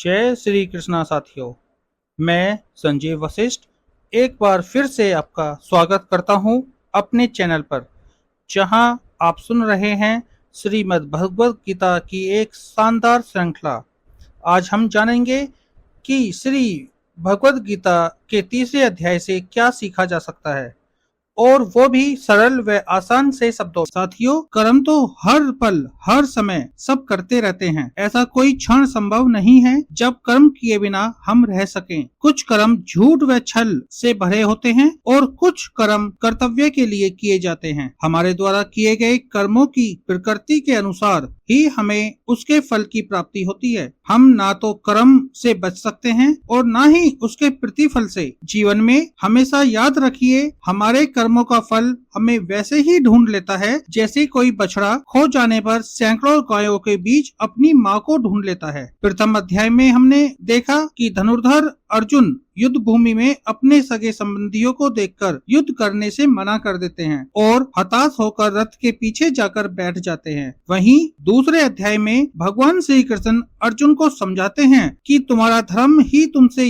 जय श्री कृष्णा साथियों। मैं संजीव वशिष्ठ एक बार फिर से आपका स्वागत करता हूं अपने चैनल पर, जहां आप सुन रहे हैं श्रीमद् भगवद गीता की एक शानदार श्रृंखला। आज हम जानेंगे कि श्री भगवद गीता के तीसरे अध्याय से क्या सीखा जा सकता है, और वो भी सरल व आसान से शब्दों। साथियों, कर्म तो हर पल हर समय सब करते रहते हैं। ऐसा कोई क्षण संभव नहीं है जब कर्म किए बिना हम रह सकें। कुछ कर्म झूठ व छल से भरे होते हैं और कुछ कर्म कर्तव्य के लिए किए जाते हैं। हमारे द्वारा किए गए कर्मों की प्रकृति के अनुसार ही हमें उसके फल की प्राप्ति होती है। हम ना तो कर्म से बच सकते हैं और ना ही उसके प्रतिफल से। जीवन में हमेशा याद रखिए, हमारे कर्मों का फल हमें वैसे ही ढूंढ लेता है जैसे कोई बछड़ा खो जाने पर सैकड़ों गायों के बीच अपनी माँ को ढूंढ लेता है। प्रथम अध्याय में हमने देखा कि धनुर्धर अर्जुन युद्ध भूमि में अपने सगे संबंधियों को देखकर युद्ध करने से मना कर देते हैं और हताश होकर रथ के पीछे जाकर बैठ जाते हैं। वहीं दूसरे अध्याय में भगवान श्री कृष्ण अर्जुन को समझाते हैं कि तुम्हारा धर्म ही तुमसे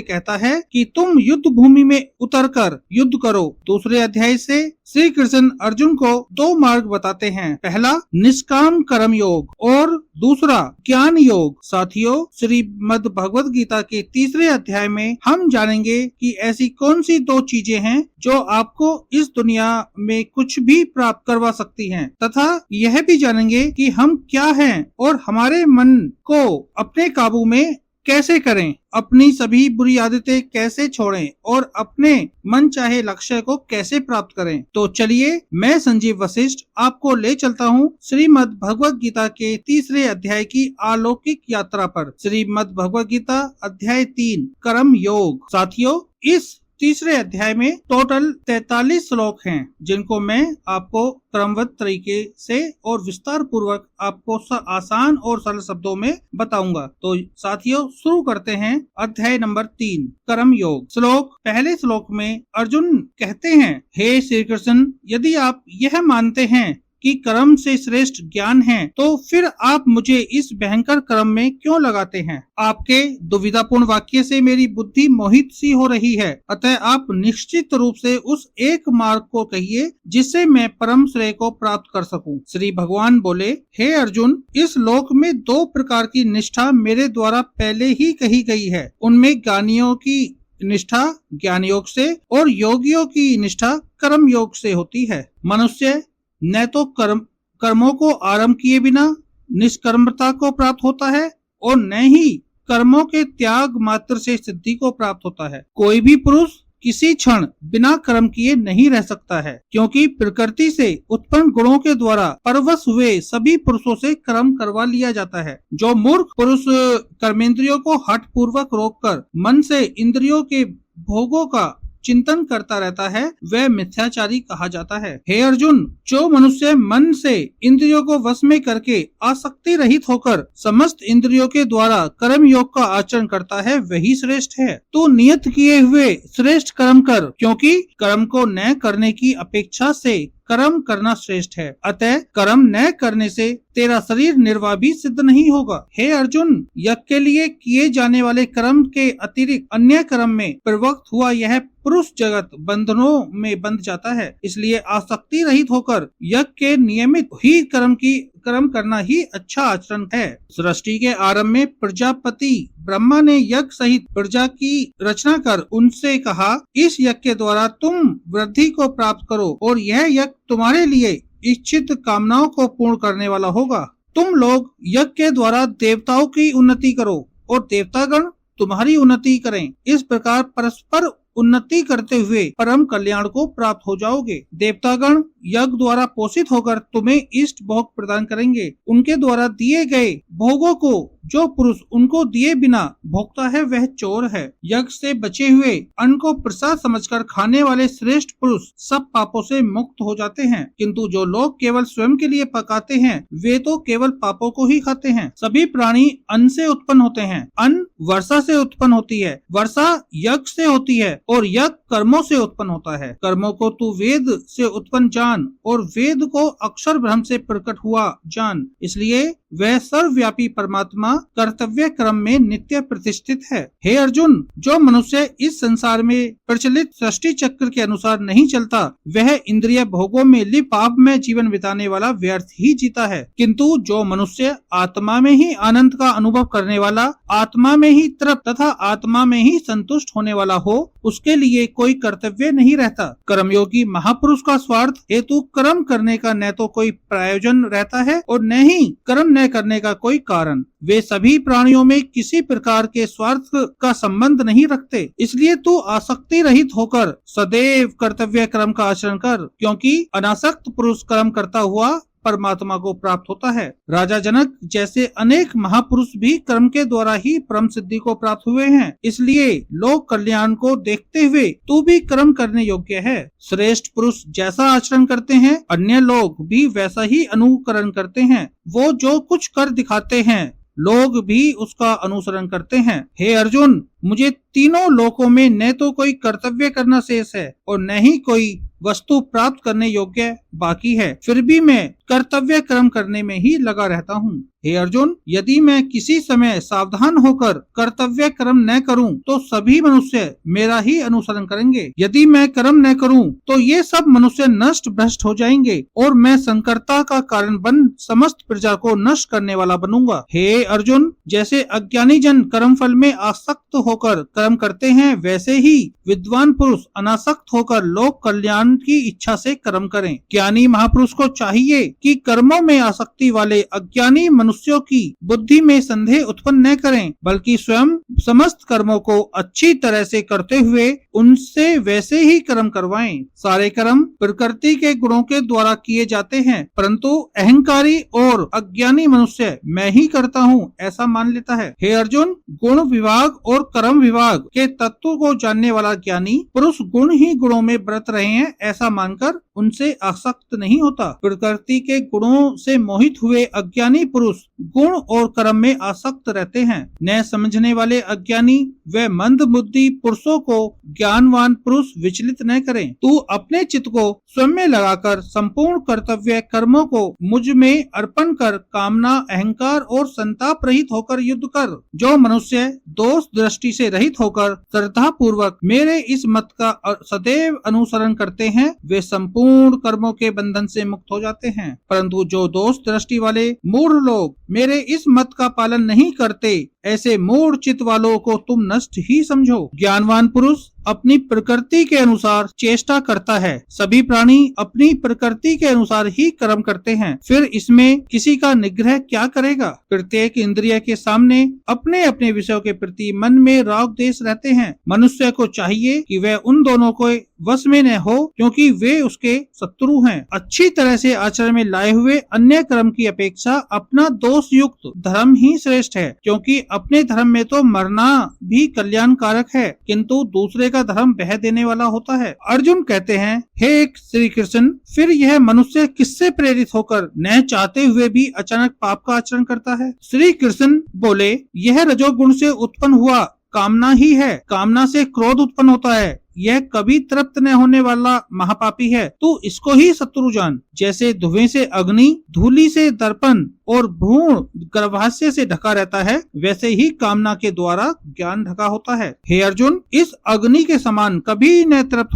कहता है कि तुम युद्ध भूमि में उतरकर युद्ध करो। दूसरे अध्याय से श्री कृष्ण अर्जुन को दो मार्ग बताते हैं, पहला निष्काम कर्म योग और दूसरा ज्ञान योग। साथियों, श्रीमद् भगवद गीता के तीसरे अध्याय में हम जानेंगे कि ऐसी कौन सी दो चीजें हैं जो आपको इस दुनिया में कुछ भी प्राप्त करवा सकती हैं, तथा यह भी जानेंगे कि हम क्या हैं और हमारे मन को अपने काबू में कैसे करें, अपनी सभी बुरी आदतें कैसे छोड़ें और अपने मन चाहे लक्ष्य को कैसे प्राप्त करें। तो चलिए, मैं संजीव वशिष्ठ आपको ले चलता हूँ श्रीमद् भगवद गीता के तीसरे अध्याय की अलौकिक यात्रा पर। श्रीमद् भगवद गीता अध्याय 3 कर्म योग। साथियों, इस तीसरे अध्याय में टोटल 43 श्लोक हैं, जिनको मैं आपको क्रमबद्ध तरीके से और विस्तार पूर्वक आपको आसान और सरल शब्दों में बताऊंगा। तो साथियों, शुरू करते हैं अध्याय नंबर 3 कर्म योग। पहले श्लोक में अर्जुन कहते हैं, हे श्री कृष्ण, यदि आप यह मानते हैं कि कर्म से श्रेष्ठ ज्ञान है, तो फिर आप मुझे इस भयंकर कर्म में क्यों लगाते हैं? आपके दुविधापूर्ण वाक्य से मेरी बुद्धि मोहित सी हो रही है, अतः आप निश्चित रूप से उस एक मार्ग को कहिए जिससे मैं परम श्रेय को प्राप्त कर सकूं। श्री भगवान बोले, हे अर्जुन, इस लोक में दो प्रकार की निष्ठा मेरे द्वारा पहले ही कही गई है। उनमें ज्ञानियों की निष्ठा ज्ञान योग से और योगियों की निष्ठा कर्म योग से होती है। मनुष्य न तो कर्मों को आरंभ किए बिना निष्कर्मता को प्राप्त होता है और न ही कर्मों के त्याग मात्र से सिद्धि को प्राप्त होता है। कोई भी पुरुष किसी क्षण बिना कर्म किए नहीं रह सकता है, क्योंकि प्रकृति से उत्पन्न गुणों के द्वारा परवश हुए सभी पुरुषों से कर्म करवा लिया जाता है। जो मूर्ख पुरुष कर्मेंद्रियों को हठ पूर्वक रोककर मन से इंद्रियों के भोगों का चिंतन करता रहता है, वह मिथ्याचारी कहा जाता है। हे अर्जुन, जो मनुष्य मन से इंद्रियों को वश में करके आसक्ति रहित होकर समस्त इंद्रियों के द्वारा कर्म योग का आचरण करता है, वही श्रेष्ठ है। तो नियत किए हुए श्रेष्ठ कर्म कर, क्योंकि कर्म को न करने की अपेक्षा से कर्म करना श्रेष्ठ है। अतः कर्म न करने से तेरा शरीर निर्वाह भी सिद्ध नहीं होगा। हे अर्जुन, यज्ञ के लिए किए जाने वाले कर्म के अतिरिक्त अन्य कर्म में प्रवृत्त हुआ यह पुरुष जगत बंधनों में बंध जाता है। इसलिए आसक्ति रहित होकर यज्ञ के नियमित ही कर्म करना ही अच्छा आचरण है। सृष्टि के आरंभ में प्रजापति ब्रह्मा ने यज्ञ सहित प्रजा की रचना कर उनसे कहा, इस यज्ञ के द्वारा तुम वृद्धि को प्राप्त करो और यह यज्ञ तुम्हारे लिए इच्छित कामनाओं को पूर्ण करने वाला होगा। तुम लोग यज्ञ के द्वारा देवताओं की उन्नति करो और देवतागण तुम्हारी उन्नति करें। इस प्रकार परस्पर उन्नति करते हुए परम कल्याण को प्राप्त हो जाओगे। देवतागण यज्ञ द्वारा पोषित होकर तुम्हें इष्ट भोग प्रदान करेंगे। उनके द्वारा दिए गए भोगों को जो पुरुष उनको दिए बिना भोगता है, वह चोर है। यज्ञ से बचे हुए अन्न को प्रसाद समझकर खाने वाले श्रेष्ठ पुरुष सब पापों से मुक्त हो जाते हैं, किंतु जो लोग केवल स्वयं के लिए पकाते हैं, वे तो केवल पापों को ही खाते हैं। सभी प्राणी अन्न से उत्पन्न होते हैं। अन्न वर्षा से उत्पन्न होती है, वर्षा यज्ञ से होती है और यज्ञ कर्मों से उत्पन्न होता है। कर्मों को तू वेद से उत्पन्न जान और वेद को अक्षर ब्रह्म से प्रकट हुआ जान। इसलिए वह सर्वव्यापी परमात्मा कर्तव्य क्रम में नित्य प्रतिष्ठित है। हे अर्जुन, जो मनुष्य इस संसार में प्रचलित सृष्टि चक्र के अनुसार नहीं चलता, वह इंद्रिय भोगों में लिप्त पाप में जीवन बिताने वाला व्यर्थ ही जीता है। किंतु जो मनुष्य आत्मा में ही आनंद का अनुभव करने वाला, आत्मा में ही तृप्त तथा आत्मा में ही संतुष्ट होने वाला हो, उसके लिए कोई कर्तव्य नहीं रहता। कर्मयोगी महापुरुष का स्वार्थ हेतु कर्म करने का न तो कोई प्रयोजन रहता है और न ही कर्म न करने का कोई कारण। वे सभी प्राणियों में किसी प्रकार के स्वार्थ का संबंध नहीं रखते। इसलिए तू आसक्ति रहित होकर सदैव कर्तव्य कर्म का आचरण कर, क्योंकि अनासक्त पुरुष कर्म करता हुआ परमात्मा को प्राप्त होता है। राजा जनक जैसे अनेक महापुरुष भी कर्म के द्वारा ही परम सिद्धि को प्राप्त हुए हैं। इसलिए लोक कल्याण को देखते हुए तू भी कर्म करने योग्य है। श्रेष्ठ पुरुष जैसा आचरण करते हैं, अन्य लोग भी वैसा ही अनुकरण करते हैं। वो जो कुछ कर दिखाते हैं, लोग भी उसका अनुसरण करते हैं। हे अर्जुन, मुझे तीनों लोकों में न तो कोई कर्तव्य करना शेष है और न ही कोई वस्तु प्राप्त करने योग्य बाकी है, फिर भी मैं कर्तव्य कर्म करने में ही लगा रहता हूँ। हे अर्जुन, यदि मैं किसी समय सावधान होकर कर्तव्य कर्म न करूं, तो सभी मनुष्य मेरा ही अनुसरण करेंगे। यदि मैं कर्म न करूं, तो ये सब मनुष्य नष्ट भ्रष्ट हो जाएंगे और मैं संकरता का कारण बन समस्त प्रजा को नष्ट करने वाला बनूंगा। हे अर्जुन, जैसे अज्ञानी जन कर्म फल में आसक्त होकर कर्म करते हैं, वैसे ही विद्वान पुरुष अनासक्त होकर लोक कल्याण की इच्छा से कर्म करें। ज्ञानी महापुरुष को चाहिए कि कर्मों में आसक्ति वाले अज्ञानी मनुष्यों की बुद्धि में संदेह उत्पन्न न करें, बल्कि स्वयं समस्त कर्मों को अच्छी तरह से करते हुए उनसे वैसे ही कर्म करवाएं। सारे कर्म प्रकृति के गुणों के द्वारा किए जाते हैं, परंतु अहंकारी और अज्ञानी मनुष्य मैं ही करता हूँ ऐसा मान लेता है। हे अर्जुन, गुण विभाग और कर्म विभाग के तत्व को जानने वाला ज्ञानी पुरुष गुण ही गुणों में बरत रहे हैं ऐसा मानकर उनसे आसक्त नहीं होता। प्रकृति के गुणों से मोहित हुए अज्ञानी पुरुष गुण और कर्म में आसक्त रहते हैं। न समझने वाले अज्ञानी व मंद बुद्धि पुरुषों को ज्ञानवान पुरुष विचलित न करें। तू अपने चित्त को स्वयं में लगाकर संपूर्ण कर्तव्य कर्मों को मुझ में अर्पण कर कामना, अहंकार और संताप रहित होकर युद्ध कर। जो मनुष्य दोष दृष्टि से रहित होकर श्रद्धा पूर्वक मेरे इस मत का सदैव अनुसरण करते हैं, वे संपूर्ण कर्मों के बंधन से मुक्त हो जाते हैं। परंतु जो दोष दृष्टि वाले मूढ़ लोग मेरे इस मत का पालन नहीं करते, ऐसे मूढ़ चित्त वालों को तुम नष्ट ही समझो। ज्ञानवान पुरुष अपनी प्रकृति के अनुसार चेष्टा करता है। सभी प्राणी अपनी प्रकृति के अनुसार ही कर्म करते हैं, फिर इसमें किसी का निग्रह क्या करेगा। प्रत्येक इंद्रिय के सामने अपने अपने विषयों के प्रति मन में राग द्वेष रहते हैं। मनुष्य को चाहिए कि वह उन दोनों को वश में न हो, क्योंकि वे उसके शत्रु हैं। अच्छी तरह से आचरण में लाए हुए अन्य कर्म की अपेक्षा अपना दोष युक्त धर्म ही श्रेष्ठ है, क्योंकि अपने धर्म में तो मरना भी कल्याणकारक है, किंतु दूसरे का धर्म बह देने वाला होता है। अर्जुन कहते हैं, हे श्री कृष्ण, फिर यह मनुष्य किससे प्रेरित होकर न चाहते हुए भी अचानक पाप का आचरण करता है। श्री कृष्ण बोले, यह रजोगुण से उत्पन्न हुआ कामना ही है। कामना से क्रोध उत्पन्न होता है, यह कभी तृप्त न होने वाला महापापी है। तू इसको ही शत्रु जान। जैसे धुएं से अग्नि, धूलि से दर्पण और भ्रूण गर्भाशय से ढका रहता है, वैसे ही कामना के द्वारा ज्ञान ढका होता है। हे अर्जुन, इस अग्नि के समान कभी न तृप्त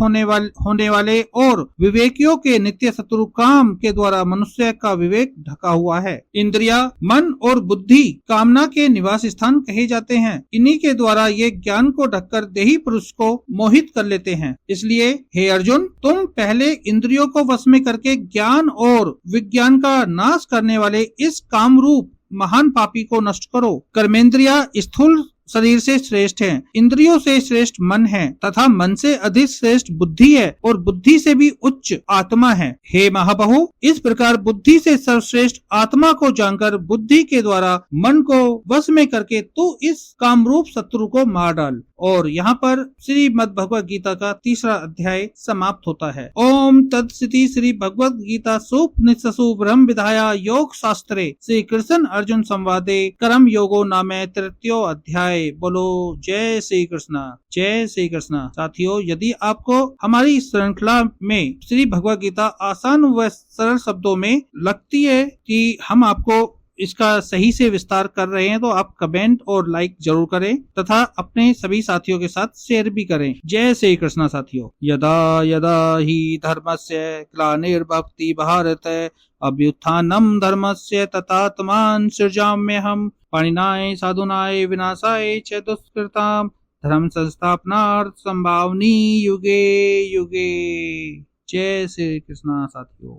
होने वाले और विवेकियों के नित्य शत्रु काम के द्वारा मनुष्य का विवेक ढका हुआ है। इंद्रिया, मन और बुद्धि कामना के निवास स्थान कहे जाते हैं। इन्हीं के द्वारा ये ज्ञान को ढककर देही पुरुष को मोहित कर लेते हैं। इसलिए हे अर्जुन, तुम पहले इंद्रियों को वश में करके ज्ञान और विज्ञान का नाश करने वाले इस कामरूप महान पापी को नष्ट करो। कर्मेंद्रिया स्थूल शरीर से श्रेष्ठ है, इंद्रियों से श्रेष्ठ मन है तथा मन से अधिक श्रेष्ठ बुद्धि है और बुद्धि से भी उच्च आत्मा है। हे महाबाहु, इस प्रकार बुद्धि से सर्वश्रेष्ठ आत्मा को जानकर बुद्धि के द्वारा मन को वश में करके तू इस कामरूप शत्रु को मार डाल। और यहाँ पर श्रीमद् भगवद गीता का 3रा अध्याय समाप्त होता है। ओम तत्सति। श्री भगवद गीता सुपनिषत्सु ब्रह्म विधाया योग शास्त्रे श्री कृष्ण अर्जुन संवादे कर्म योगो नामे 3य अध्याय जाए। बोलो जय श्री कृष्ण, जय श्री कृष्ण। साथियों, यदि आपको हमारी इस श्रृंखला में श्री भगवद गीता आसान व सरल शब्दों में लगती है कि हम आपको इसका सही से विस्तार कर रहे हैं, तो आप कमेंट और लाइक जरूर करें तथा अपने सभी साथियों के साथ शेयर भी करें। जय श्री कृष्ण। साथियों, यदा यदा ही धर्मस्य ग्लानिर्भवति भारत अभ्युत्थानं धर्मस्य तथात्मानं सृजाम्यहम् पाणिनाय साधुनाय विनाशाय च दुष्कृतां धर्म संस्थापनार्थ संभावनी युगे युगे। जय श्री कृष्ण। साथियों।